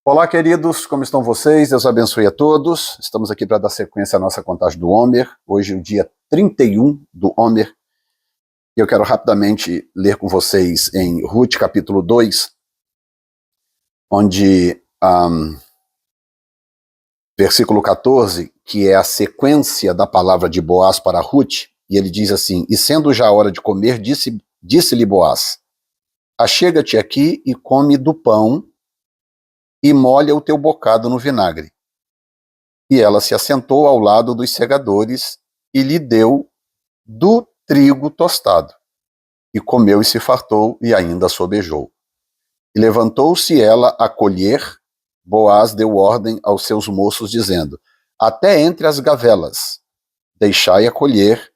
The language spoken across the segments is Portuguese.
Olá, queridos, como estão vocês? Deus abençoe a todos. Estamos aqui para dar sequência à nossa contagem do Homer. Hoje é o dia 31 do Homer. E eu quero rapidamente ler com vocês em Ruth, capítulo 2, onde, versículo 14, que é a sequência da palavra de Boaz para Ruth, e ele diz assim: E sendo já a hora de comer, disse-lhe Boaz: Achega-te aqui e come do pão, e molha o teu bocado no vinagre. E ela se assentou ao lado dos segadores e lhe deu do trigo tostado. E comeu e se fartou e ainda sobejou. E levantou-se ela a colher. Boaz deu ordem aos seus moços, dizendo: Até entre as gavelas, deixai-a colher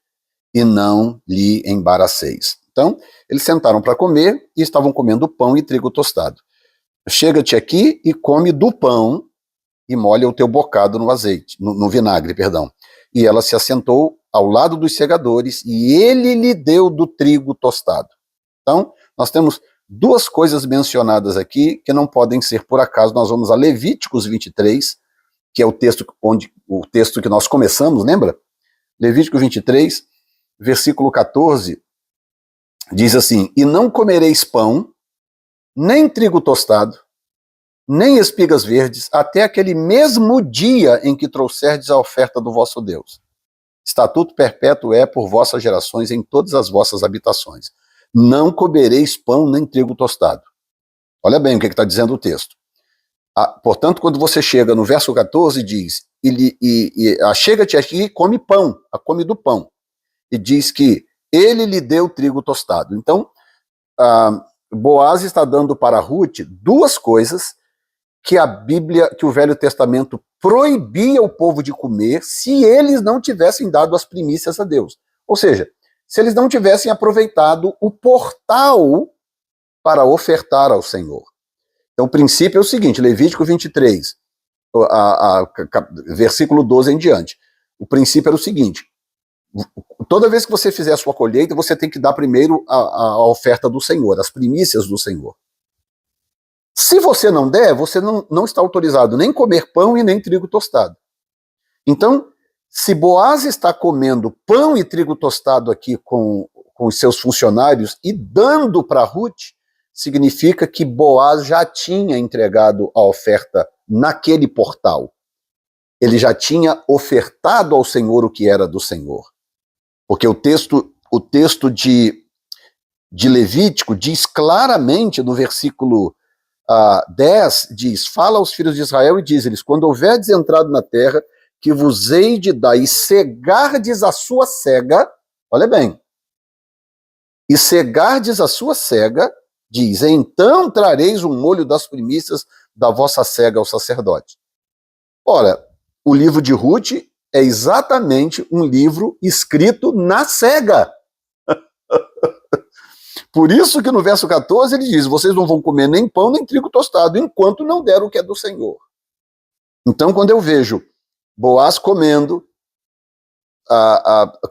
e não lhe embaraceis. Então, eles sentaram para comer e estavam comendo pão e trigo tostado. Chega-te aqui e come do pão e molha o teu bocado no azeite, no vinagre, perdão. E ela se assentou ao lado dos segadores e ele lhe deu do trigo tostado. Então, nós temos duas coisas mencionadas aqui que não podem ser por acaso. Nós vamos a Levíticos 23, que é o texto que nós começamos, lembra? Levítico 23, versículo 14, diz assim: E não comereis pão, nem trigo tostado, nem espigas verdes, até aquele mesmo dia em que trouxerdes a oferta do vosso Deus. Estatuto perpétuo é por vossas gerações em todas as vossas habitações. Não comereis pão nem trigo tostado. Olha bem o que está dizendo o texto. Portanto, quando você chega no verso 14, diz: Achega-te aqui e come pão, come do pão. E diz que ele lhe deu trigo tostado. Então, Boaz está dando para Ruth duas coisas que a Bíblia, que o Velho Testamento proibia o povo de comer se eles não tivessem dado as primícias a Deus. Ou seja, se eles não tivessem aproveitado o portal para ofertar ao Senhor. Então o princípio é o seguinte, Levítico 23, versículo 12 em diante. O princípio era o seguinte: toda vez que você fizer a sua colheita, você tem que dar primeiro a oferta do Senhor, as primícias do Senhor. Se você não der, você não está autorizado nem comer pão e nem trigo tostado. Então, se Boaz está comendo pão e trigo tostado aqui com os seus funcionários e dando para Ruth, significa que Boaz já tinha entregado a oferta naquele portal. Ele já tinha ofertado ao Senhor o que era do Senhor. Porque o texto de Levítico diz claramente no versículo 10, diz: Fala aos filhos de Israel e diz-lhes: Quando houverdes entrado na terra, que vos hei de dar, e cegardes a sua cega, olha bem, e cegardes a sua cega, diz, então trareis um molho das primícias da vossa cega ao sacerdote. Ora, o livro de Ruth é exatamente um livro escrito na cega. Por isso que no verso 14 ele diz: vocês não vão comer nem pão nem trigo tostado, enquanto não der o que é do Senhor. Então, quando eu vejo Boaz comendo,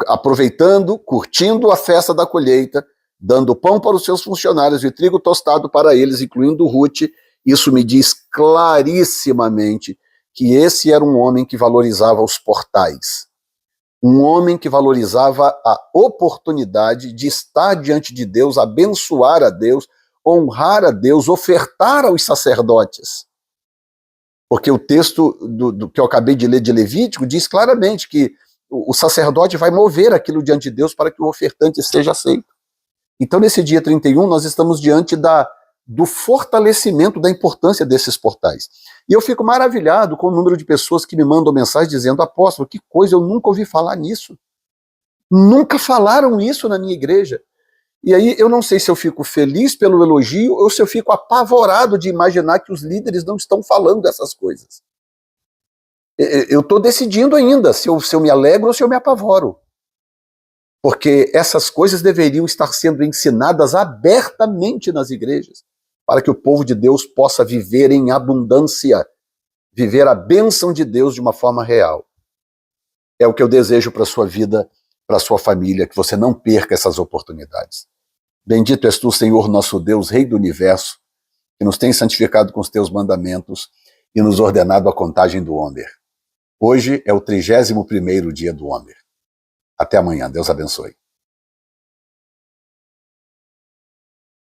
aproveitando, curtindo a festa da colheita, dando pão para os seus funcionários e trigo tostado para eles, incluindo Ruth, isso me diz clarissimamente que esse era um homem que valorizava os portais. Um homem que valorizava a oportunidade de estar diante de Deus, abençoar a Deus, honrar a Deus, ofertar aos sacerdotes. Porque o texto do que eu acabei de ler de Levítico diz claramente que o sacerdote vai mover aquilo diante de Deus para que o ofertante seja aceito. Então, nesse dia 31, nós estamos diante do fortalecimento da importância desses portais. E eu fico maravilhado com o número de pessoas que me mandam mensagem dizendo: apóstolo, que coisa, eu nunca ouvi falar nisso. Nunca falaram isso na minha igreja. E aí eu não sei se eu fico feliz pelo elogio ou se eu fico apavorado de imaginar que os líderes não estão falando dessas coisas. Eu estou decidindo ainda se eu me alegro ou se eu me apavoro. Porque essas coisas deveriam estar sendo ensinadas abertamente nas igrejas, para que o povo de Deus possa viver em abundância, viver a bênção de Deus de uma forma real. É o que eu desejo para a sua vida, para a sua família, que você não perca essas oportunidades. Bendito és tu, Senhor, nosso Deus, Rei do Universo, que nos tem santificado com os teus mandamentos e nos ordenado a contagem do Homer. Hoje é o 31º dia do Homer. Até amanhã. Deus abençoe.